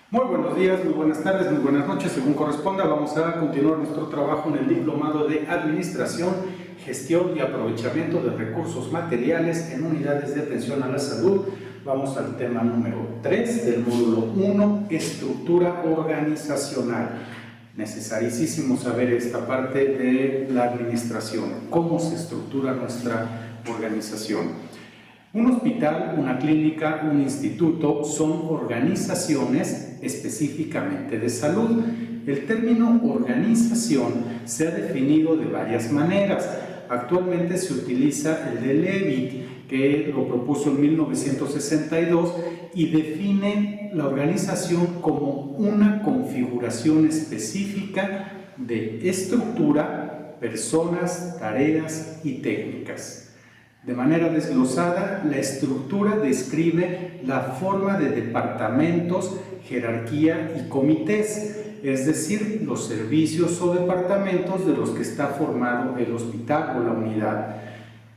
Muy buenos días, muy buenas tardes, muy buenas noches, según corresponda. Vamos a continuar nuestro trabajo en el Diplomado de Administración, Gestión y Aprovechamiento de Recursos Materiales en Unidades de Atención a la Salud. Vamos al tema número 3 del módulo 1, Estructura Organizacional. Necesarísimo saber esta parte de la administración, cómo se estructura nuestra organización. Un hospital, una clínica, un instituto son organizaciones específicamente de salud. El término organización se ha definido de varias maneras. Actualmente se utiliza el de Levitt, que lo propuso en 1962 y define la organización como una configuración específica de estructura, personas, tareas y técnicas. De manera desglosada, la estructura describe la forma de departamentos, jerarquía y comités, es decir, los servicios o departamentos de los que está formado el hospital o la unidad.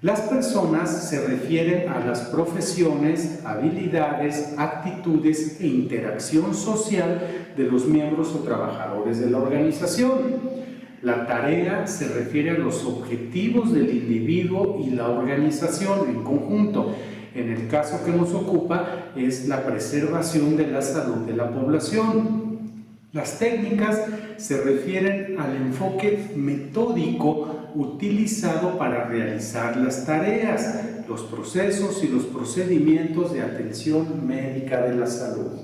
Las personas se refieren a las profesiones, habilidades, actitudes e interacción social de los miembros o trabajadores de la organización. La tarea se refiere a los objetivos del individuo y la organización en conjunto. En el caso que nos ocupa es la preservación de la salud de la población. Las técnicas se refieren al enfoque metódico utilizado para realizar las tareas, los procesos y los procedimientos de atención médica de la salud.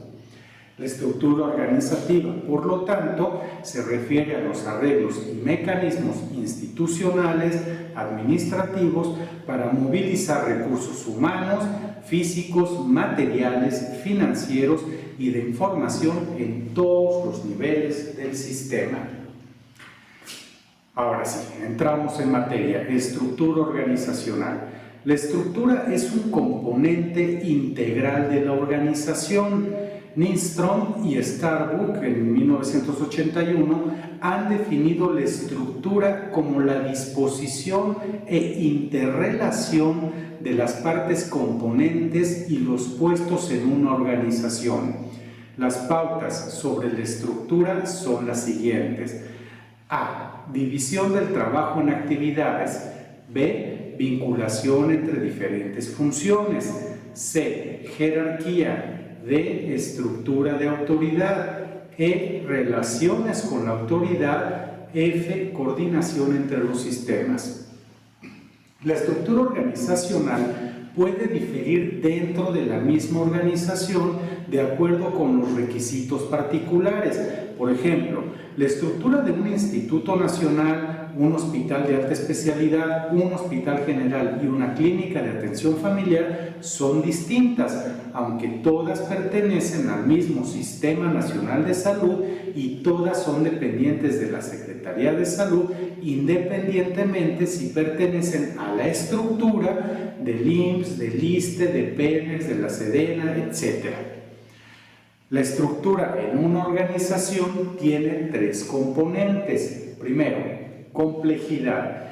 La estructura organizativa, por lo tanto, se refiere a los arreglos y mecanismos institucionales, administrativos, para movilizar recursos humanos, físicos, materiales, financieros y de información en todos los niveles del sistema. Ahora sí, entramos en materia, estructura organizacional. La estructura es un componente integral de la organización. Nystrom y Starbuck en 1981 han definido la estructura como la disposición e interrelación de las partes componentes y los puestos en una organización. Las pautas sobre la estructura son las siguientes. A. División del trabajo en actividades. B. Vinculación entre diferentes funciones. C. Jerarquía. D. Estructura de autoridad. E. Relaciones con la autoridad. F. Coordinación entre los sistemas. La estructura organizacional puede diferir dentro de la misma organización de acuerdo con los requisitos particulares. Por ejemplo, la estructura de un instituto nacional, un hospital de alta especialidad, un hospital general y una clínica de atención familiar son distintas, aunque todas pertenecen al mismo Sistema Nacional de Salud y todas son dependientes de la Secretaría de Salud, independientemente si pertenecen a la estructura del IMSS, del ISSSTE, de Pemex, de la Sedena, etc. La estructura en una organización tiene tres componentes. Primero, complejidad,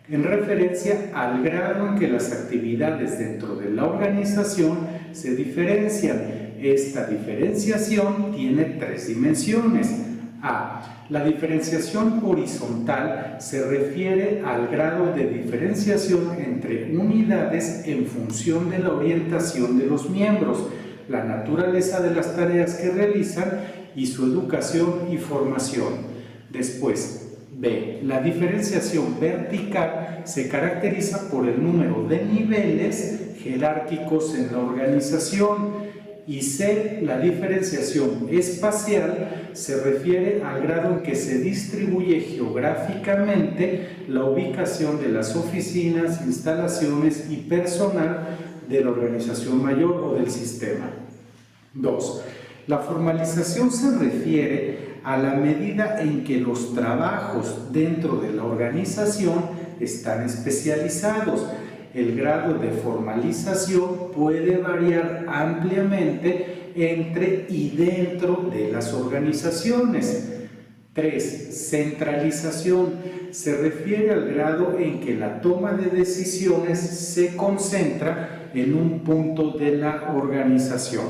en referencia al grado en que las actividades dentro de la organización se diferencian. Esta diferenciación tiene tres dimensiones. A. La diferenciación horizontal se refiere al grado de diferenciación entre unidades en función de la orientación de los miembros, la naturaleza de las tareas que realizan y su educación y formación. Después, B. La diferenciación vertical se caracteriza por el número de niveles jerárquicos en la organización. Y C. La diferenciación espacial se refiere al grado en que se distribuye geográficamente la ubicación de las oficinas, instalaciones y personal de la organización mayor o del sistema. 2. La formalización se refiere a la medida en que los trabajos dentro de la organización están especializados. El grado de formalización puede variar ampliamente entre y dentro de las organizaciones. 3. Centralización se refiere al grado en que la toma de decisiones se concentra en un punto de la organización.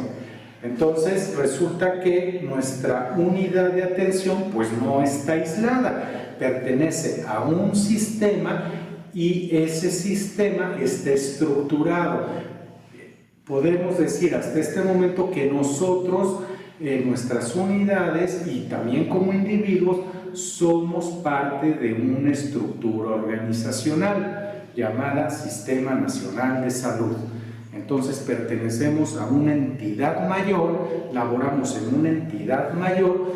Entonces resulta que nuestra unidad de atención pues no está aislada, pertenece a un sistema y ese sistema está estructurado. Podemos decir hasta este momento que nosotros, nuestras unidades y también como individuos, somos parte de una estructura organizacional llamada Sistema Nacional de Salud. Entonces pertenecemos a una entidad mayor, laboramos en una entidad mayor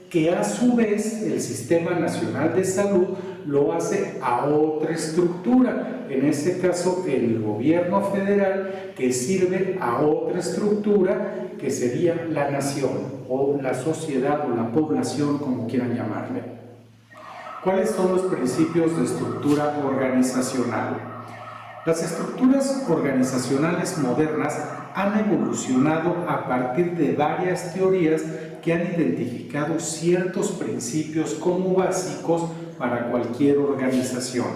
que a su vez el Sistema Nacional de Salud lo hace a otra estructura, en este caso el gobierno federal, que sirve a otra estructura que sería la nación o la sociedad o la población, como quieran llamarle. ¿Cuáles son los principios de estructura organizacional? Las estructuras organizacionales modernas han evolucionado a partir de varias teorías que han identificado ciertos principios como básicos para cualquier organización.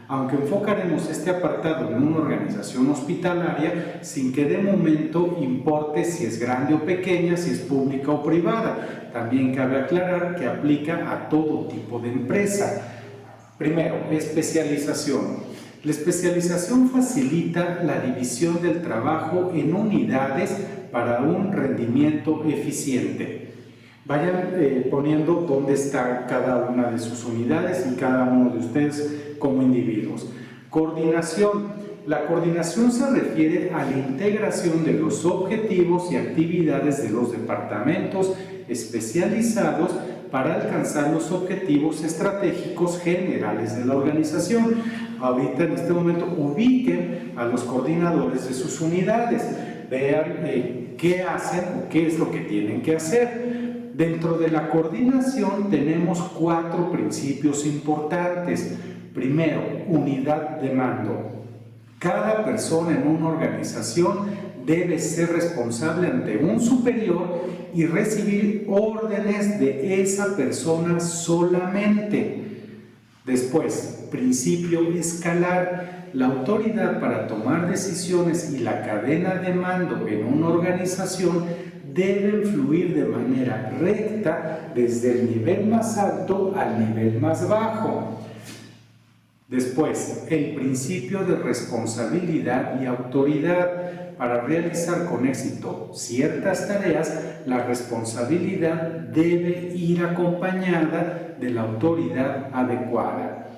Aunque enfocaremos este apartado en una organización hospitalaria sin que de momento importe si es grande o pequeña, si es pública o privada. También cabe aclarar que aplica a todo tipo de empresa. Primero, especialización. La especialización facilita la división del trabajo en unidades para un rendimiento eficiente. Vayan poniendo dónde está cada una de sus unidades y cada uno de ustedes como individuos. Coordinación. La coordinación se refiere a la integración de los objetivos y actividades de los departamentos especializados para alcanzar los objetivos estratégicos generales de la organización. Ahorita en este momento ubiquen a los coordinadores de sus unidades, vean qué hacen o qué es lo que tienen que hacer. Dentro de la coordinación tenemos 4 principios importantes. Primero, unidad de mando. Cada persona en una organización debe ser responsable ante un superior y recibir órdenes de esa persona solamente. Después, principio escalar. La autoridad para tomar decisiones y la cadena de mando en una organización deben fluir de manera recta desde el nivel más alto al nivel más bajo. Después, el principio de responsabilidad y autoridad. Para realizar con éxito ciertas tareas, la responsabilidad debe ir acompañada de la autoridad adecuada.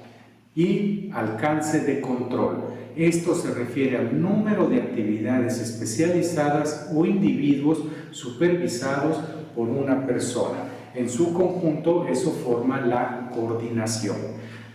Y alcance de control. Esto se refiere al número de actividades especializadas o individuos supervisados por una persona. En su conjunto, eso forma la coordinación.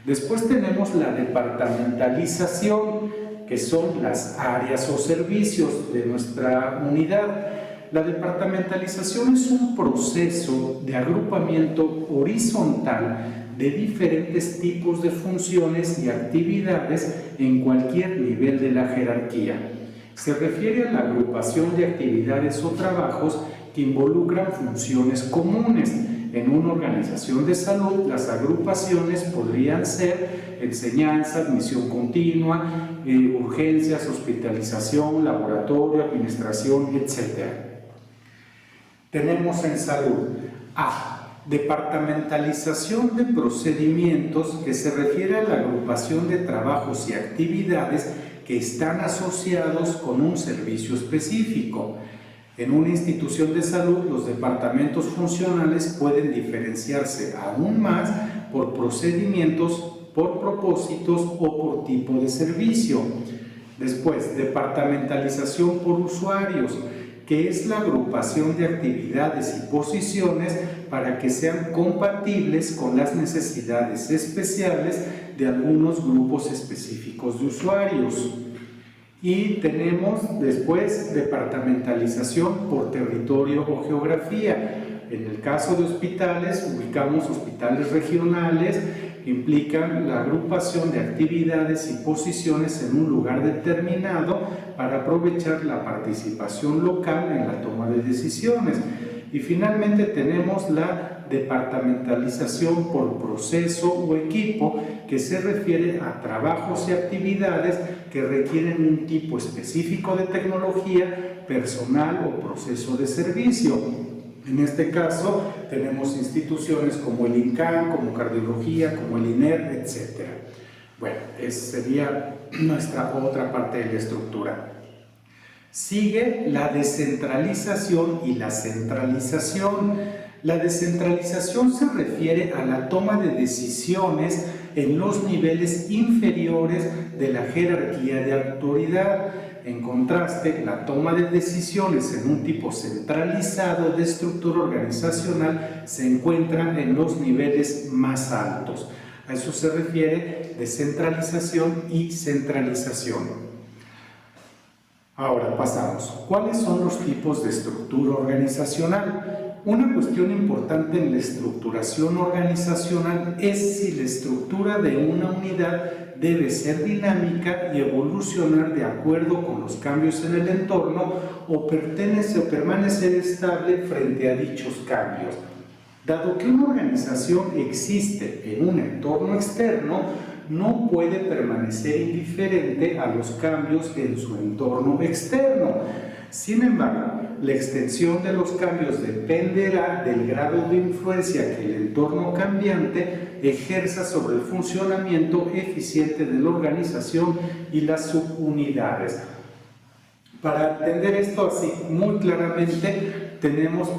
Después tenemos la departamentalización, que son las áreas o servicios de nuestra unidad. La departamentalización es un proceso de agrupamiento horizontal de diferentes tipos de funciones y actividades en cualquier nivel de la jerarquía. Se refiere a la agrupación de actividades o trabajos que involucran funciones comunes. En una organización de salud, las agrupaciones podrían ser enseñanza, admisión continua, urgencias, hospitalización, laboratorio, administración, etc. Tenemos en salud departamentalización de procedimientos, que se refiere a la agrupación de trabajos y actividades que están asociados con un servicio específico. En una institución de salud, los departamentos funcionales pueden diferenciarse aún más por procedimientos, por propósitos o por tipo de servicio. Después, departamentalización por usuarios, que es la agrupación de actividades y posiciones para que sean compatibles con las necesidades especiales de algunos grupos específicos de usuarios. Y tenemos después departamentalización por territorio o geografía. En el caso de hospitales, ubicamos hospitales regionales que implican la agrupación de actividades y posiciones en un lugar determinado para aprovechar la participación local en la toma de decisiones. Y finalmente tenemos la departamentalización por proceso o equipo, que se refiere a trabajos y actividades que requieren un tipo específico de tecnología, personal o proceso de servicio. En este caso tenemos instituciones como el INCAN, como cardiología, como el INER, etc. Bueno, esa sería nuestra otra parte de la estructura. Sigue la descentralización y la centralización. La descentralización se refiere a la toma de decisiones en los niveles inferiores de la jerarquía de autoridad. En contraste, la toma de decisiones en un tipo centralizado de estructura organizacional se encuentra en los niveles más altos. A eso se refiere descentralización y centralización. Ahora pasamos. ¿Cuáles son los tipos de estructura organizacional? Una cuestión importante en la estructuración organizacional es si la estructura de una unidad debe ser dinámica y evolucionar de acuerdo con los cambios en el entorno o permanecer estable frente a dichos cambios. Dado que una organización existe en un entorno externo, no puede permanecer indiferente a los cambios en su entorno externo. Sin embargo, la extensión de los cambios dependerá del grado de influencia que el entorno cambiante ejerza sobre el funcionamiento eficiente de la organización y las subunidades. Para entender esto así muy claramente,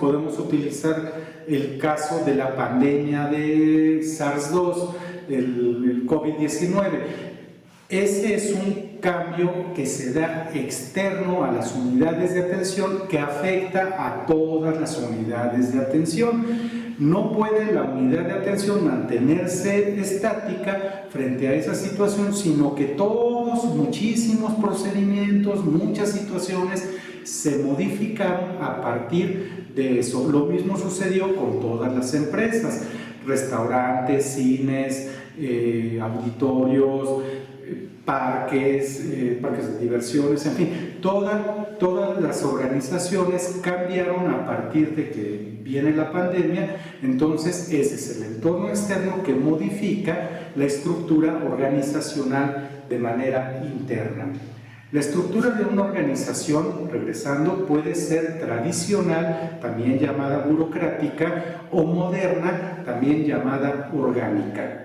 podemos utilizar el caso de la pandemia de SARS-2, el COVID-19. Ese es un cambio que se da externo a las unidades de atención que afecta a todas las unidades de atención. No puede la unidad de atención mantenerse estática frente a esa situación, sino que muchísimos procedimientos, muchas situaciones se modificaron a partir de eso. Lo mismo sucedió con todas las empresas, restaurantes, cines, auditorios, parques de diversiones, en fin, todas las organizaciones cambiaron a partir de que viene la pandemia. Entonces ese es el entorno externo que modifica la estructura organizacional de manera interna. La estructura de una organización, regresando, puede ser tradicional, también llamada burocrática, o moderna, también llamada orgánica.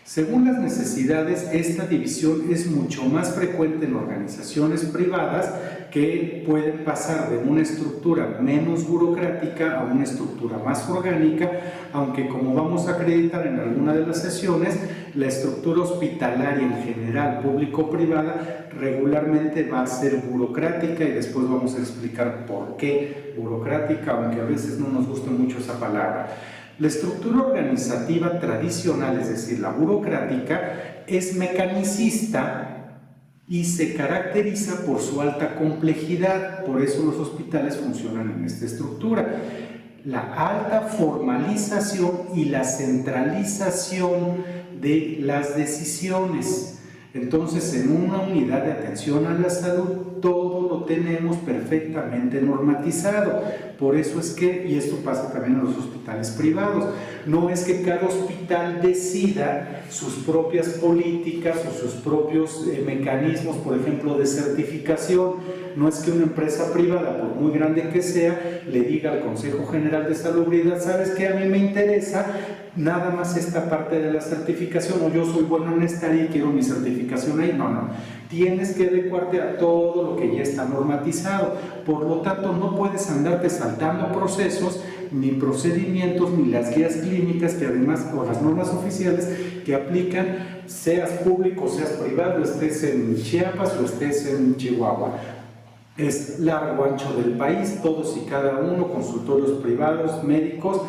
Según las necesidades, esta división es mucho más frecuente en organizaciones privadas que pueden pasar de una estructura menos burocrática a una estructura más orgánica, aunque como vamos a acreditar en alguna de las sesiones, la estructura hospitalaria en general, público-privada, regularmente va a ser burocrática y después vamos a explicar por qué burocrática, aunque a veces no nos gusta mucho esa palabra. La estructura organizativa tradicional, es decir, la burocrática, es mecanicista y se caracteriza por su alta complejidad. Por eso los hospitales funcionan en esta estructura. La alta formalización y la centralización de las decisiones. Entonces, en una unidad de atención a la salud, todo lo tenemos perfectamente normatizado. Por eso es que, y esto pasa también en los hospitales privados, no es que cada hospital decida sus propias políticas o sus propios mecanismos, por ejemplo, de certificación. No es que una empresa privada, por muy grande que sea, le diga al Consejo General de Salubridad: ¿sabes qué? A mí me interesa nada más esta parte de la certificación, o yo soy bueno en esta área y quiero mi certificación ahí. No. Tienes que adecuarte a todo lo que ya está normatizado. Por lo tanto, no puedes andarte saltando procesos, ni procedimientos, ni las guías clínicas que además, o las normas oficiales que aplican, seas público, seas privado, estés en Chiapas o estés en Chihuahua. Es largo, ancho del país, todos y cada uno, consultorios privados, médicos,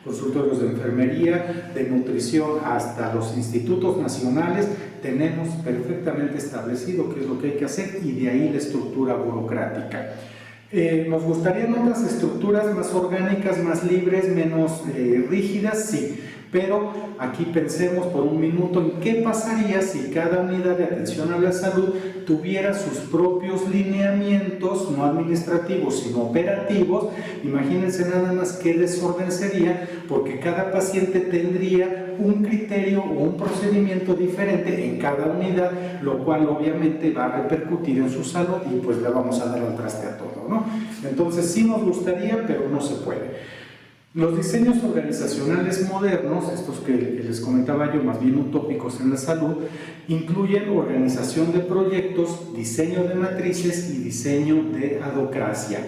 consultorios de enfermería, de nutrición, hasta los institutos nacionales, tenemos perfectamente establecido qué es lo que hay que hacer, y de ahí la estructura burocrática. ¿Nos gustarían otras estructuras más orgánicas, más libres, menos rígidas? Sí, Pero aquí pensemos por un minuto en qué pasaría si cada unidad de atención a la salud tuviera sus propios lineamientos, no administrativos, sino operativos. Imagínense nada más qué desorden sería, porque cada paciente tendría un criterio o un procedimiento diferente en cada unidad, lo cual obviamente va a repercutir en su salud y pues le vamos a dar al traste a todo, ¿no? Entonces sí nos gustaría, pero no se puede. Los diseños organizacionales modernos, estos que les comentaba yo, más bien utópicos en la salud, incluyen organización de proyectos, diseño de matrices y diseño de adocracia.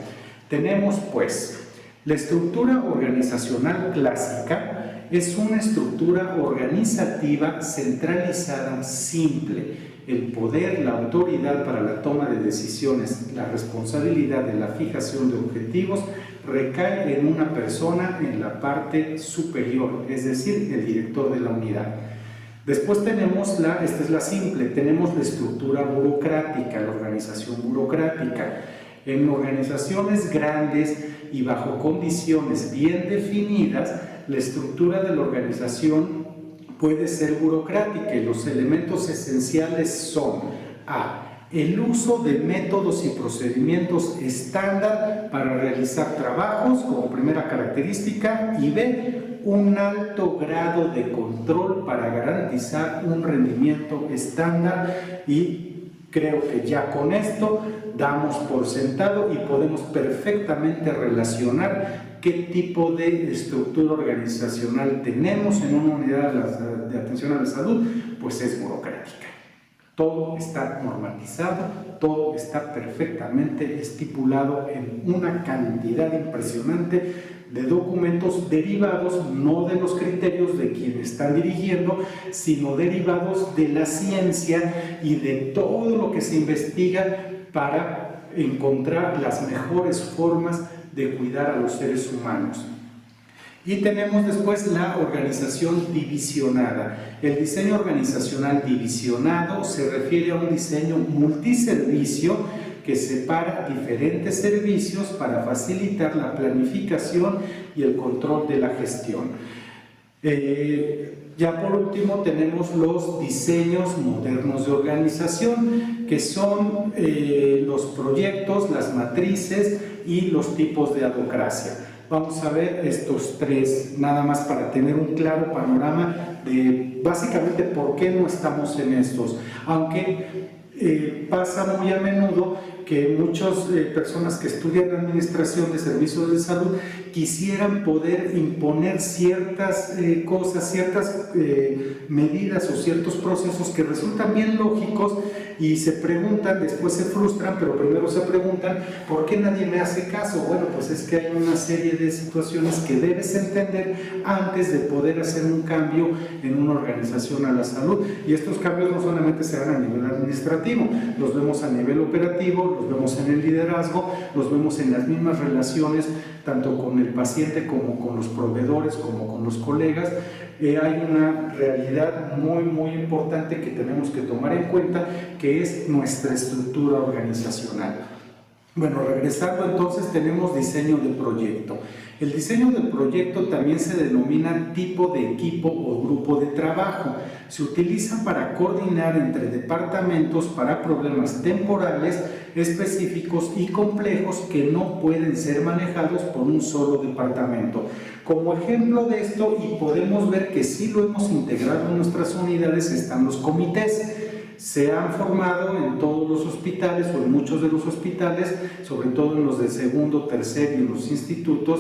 Tenemos pues la estructura organizacional clásica. Es una estructura organizativa centralizada, simple. El poder, la autoridad para la toma de decisiones, la responsabilidad de la fijación de objetivos recae en una persona en la parte superior, es decir, el director de la unidad. Después tenemos esta es la simple, tenemos la estructura burocrática, la organización burocrática. En organizaciones grandes y bajo condiciones bien definidas, la estructura de la organización puede ser burocrática y los elementos esenciales son: A. El uso de métodos y procedimientos estándar para realizar trabajos como primera característica, y B. Un alto grado de control para garantizar un rendimiento estándar. Y creo que ya con esto damos por sentado y podemos perfectamente relacionar qué tipo de estructura organizacional tenemos en una unidad de atención a la salud. Pues es burocrática. Todo está normatizado, todo está perfectamente estipulado en una cantidad impresionante de documentos derivados no de los criterios de quien están dirigiendo, sino derivados de la ciencia y de todo lo que se investiga para encontrar las mejores formas de cuidar a los seres humanos. Y tenemos después la organización divisionada. El diseño organizacional divisionado se refiere a un diseño multiservicio que separa diferentes servicios para facilitar la planificación y el control de la gestión. Ya por último tenemos los diseños modernos de organización, que son los proyectos, las matrices y los tipos de adocracia. Vamos a ver estos tres, nada más para tener un claro panorama de básicamente por qué no estamos en estos. Aunque pasa muy a menudo que muchas personas que estudian administración de servicios de salud quisieran poder imponer ciertas cosas, ciertas medidas o ciertos procesos que resultan bien lógicos y se preguntan, después se frustran, pero primero se preguntan ¿por qué nadie me hace caso? Bueno, pues es que hay una serie de situaciones que debes entender antes de poder hacer un cambio en una organización a la salud, y estos cambios no solamente se dan a nivel administrativo, los vemos a nivel operativo, los vemos en el liderazgo, los vemos en las mismas relaciones tanto con el paciente como con los proveedores, como con los colegas. Hay una realidad muy importante que tenemos que tomar en cuenta, que es nuestra estructura organizacional. Bueno, regresando entonces, tenemos diseño de proyecto. El diseño del proyecto también se denomina tipo de equipo o grupo de trabajo. Se utiliza para coordinar entre departamentos para problemas temporales, específicos y complejos que no pueden ser manejados por un solo departamento. Como ejemplo de esto, y podemos ver que sí lo hemos integrado en nuestras unidades, están los comités. Se han formado en todos los hospitales o en muchos de los hospitales, sobre todo en los de segundo, tercer y en los institutos.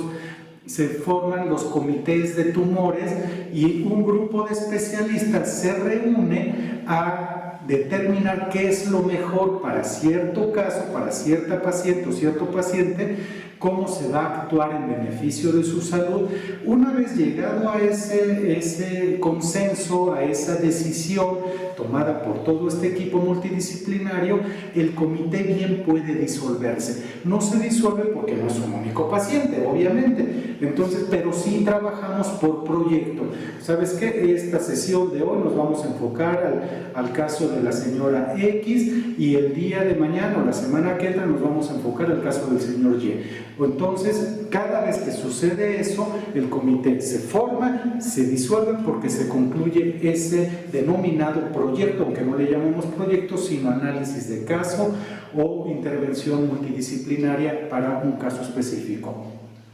Se forman los comités de tumores y un grupo de especialistas se reúne a determinar qué es lo mejor para cierto caso, para cierta paciente o cierto paciente, cómo se va a actuar en beneficio de su salud. Una vez llegado a ese consenso, a esa decisión tomada por todo este equipo multidisciplinario, el comité bien puede disolverse. No se disuelve porque no es un único paciente, obviamente, Entonces, pero sí trabajamos por proyecto. ¿Sabes qué? Esta sesión de hoy nos vamos a enfocar al caso de la señora X, y el día de mañana o la semana que entra nos vamos a enfocar al caso del señor Y. Entonces, cada vez que sucede eso, el comité se forma, se disuelve porque se concluye ese denominado proyecto, aunque no le llamemos proyecto, sino análisis de caso o intervención multidisciplinaria para un caso específico.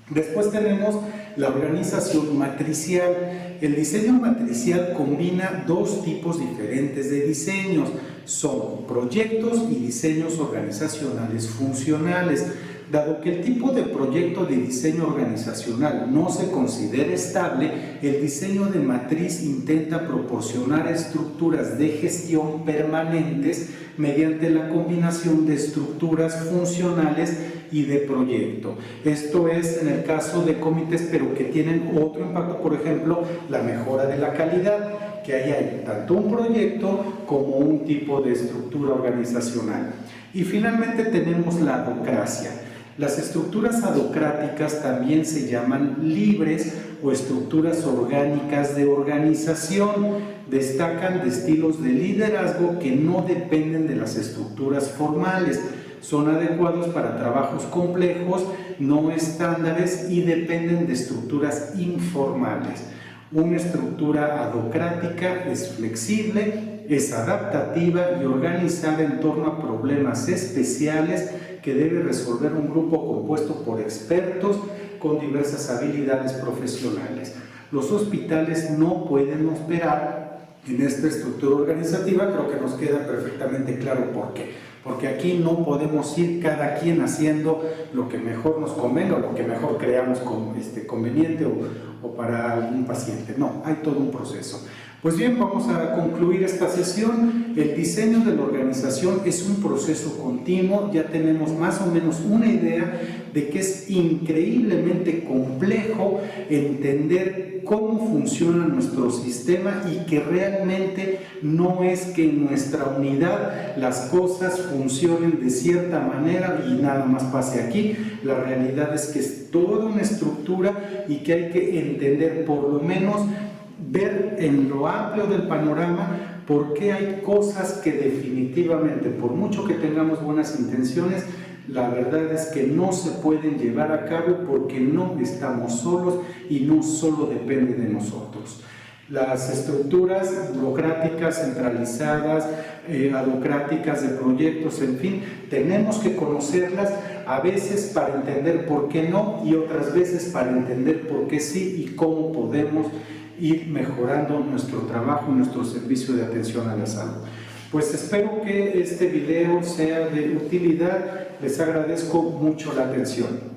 Después tenemos la organización matricial. El diseño matricial combina dos tipos diferentes de diseños. Son proyectos y diseños organizacionales funcionales. Dado que el tipo de proyecto de diseño organizacional no se considera estable, el diseño de matriz intenta proporcionar estructuras de gestión permanentes mediante la combinación de estructuras funcionales y de proyecto. Esto es en el caso de comités, pero que tienen otro impacto, por ejemplo, la mejora de la calidad, que ahí hay tanto un proyecto como un tipo de estructura organizacional. Y finalmente tenemos la adocracia. Las estructuras adocráticas también se llaman libres o estructuras orgánicas de organización. Destacan de estilos de liderazgo que no dependen de las estructuras formales. Son adecuados para trabajos complejos, no estándares y dependen de estructuras informales. Una estructura adocrática es flexible, es adaptativa y organizada en torno a problemas especiales que debe resolver un grupo compuesto por expertos con diversas habilidades profesionales. Los hospitales no pueden operar en esta estructura organizativa, creo que nos queda perfectamente claro por qué. Porque aquí no podemos ir cada quien haciendo lo que mejor nos convenga o lo que mejor creamos conveniente o para algún paciente. No, hay todo un proceso. Pues bien, vamos a concluir esta sesión. El diseño de la organización es un proceso continuo. Ya tenemos más o menos una idea de que es increíblemente complejo entender cómo funciona nuestro sistema y que realmente no es que en nuestra unidad las cosas funcionen de cierta manera y nada más pase aquí. La realidad es que es toda una estructura y que hay que entender, por lo menos ver en lo amplio del panorama, por qué hay cosas que definitivamente, por mucho que tengamos buenas intenciones, la verdad es que no se pueden llevar a cabo porque no estamos solos y no solo depende de nosotros. Las estructuras burocráticas, centralizadas, adocráticas de proyectos, en fin, tenemos que conocerlas a veces para entender por qué no y otras veces para entender por qué sí y cómo podemos ir mejorando nuestro trabajo, nuestro servicio de atención a la salud. Pues espero que este video sea de utilidad. Les agradezco mucho la atención.